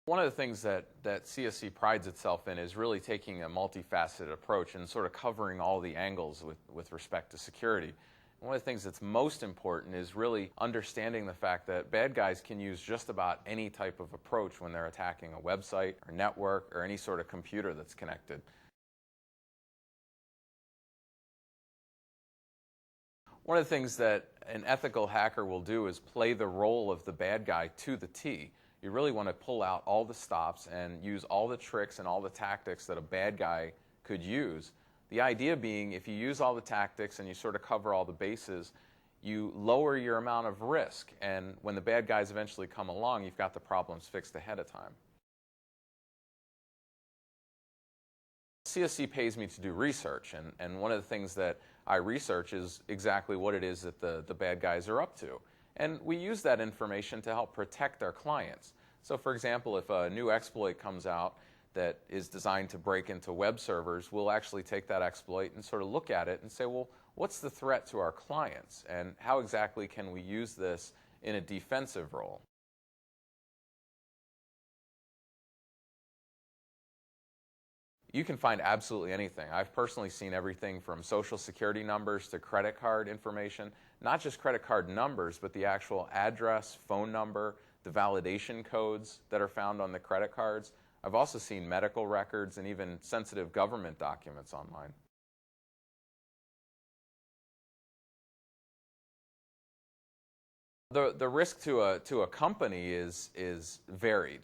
One of the things that CSC prides itself in is really taking a multifaceted approach and sort of covering all the angles with respect to security. One of the things that's most important is really understanding the fact that bad guys can use just about any type of approach when they're attacking a website or network or any sort of computer that's connected. One of the things that an ethical hacker will do is play the role of the bad guy to the T. You really want to pull out all the stops and use all the tricks and all the tactics that a bad guy could use. The idea being, if you use all the tactics and you sort of cover all the bases, you lower your amount of risk. And when the bad guys eventually come along, you've got the problems fixed ahead of time. CSC pays me to do research, and one of the things that I research is exactly what it is that the bad guys are up to. And we use that information to help protect our clients. So for example, if a new exploit comes out that is designed to break into web servers, we'll actually take that exploit and sort of look at it and say, well, what's the threat to our clients? And how exactly can we use this in a defensive role? You can find absolutely anything. I've personally seen everything from social security numbers to credit card information, not just credit card numbers, but the actual address, phone number, the validation codes that are found on the credit cards. I've also seen medical records and even sensitive government documents online. The risk to a company is varied.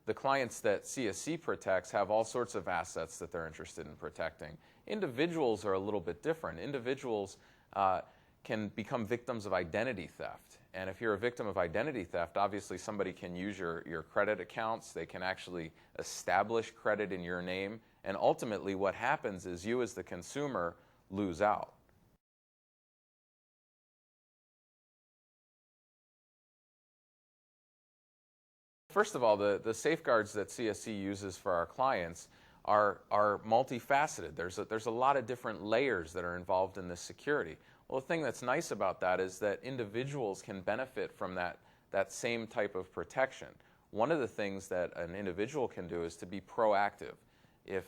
The clients that CSC protects have all sorts of assets that they're interested in protecting. Individuals are a little bit different. Individuals can become victims of identity theft. And if you're a victim of identity theft, obviously somebody can use your credit accounts. They can actually establish credit in your name. And ultimately what happens is you as the consumer lose out. First of all, the safeguards that CSC uses for our clients are multifaceted. There's a lot of different layers that are involved in this security. Well, the thing that's nice about that is that individuals can benefit from that same type of protection. One of the things that an individual can do is to be proactive. If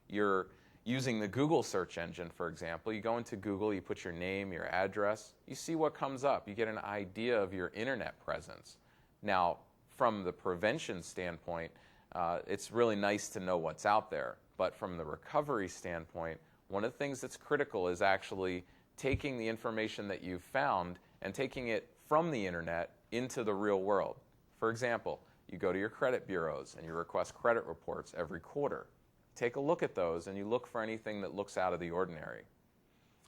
you're using the Google search engine, for example, you go into Google, you put your name, your address, you see what comes up. You get an idea of your internet presence. Now, from the prevention standpoint, it's really nice to know what's out there. But from the recovery standpoint, one of the things that's critical is actually taking the information that you've found and taking it from the internet into the real world. For example, you go to your credit bureaus and you request credit reports every quarter. Take a look at those and you look for anything that looks out of the ordinary.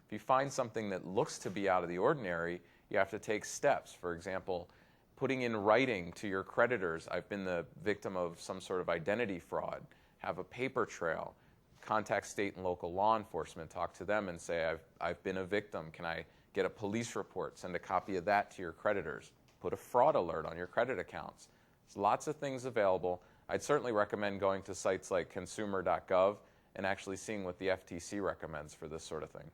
If you find something that looks to be out of the ordinary, you have to take steps. For example, putting in writing to your creditors, I've been the victim of some sort of identity fraud. Have a paper trail. Contact state and local law enforcement. Talk to them and say, I've been a victim. Can I get a police report? Send a copy of that to your creditors. Put a fraud alert on your credit accounts. There's lots of things available. I'd certainly recommend going to sites like consumer.gov and actually seeing what the FTC recommends for this sort of thing.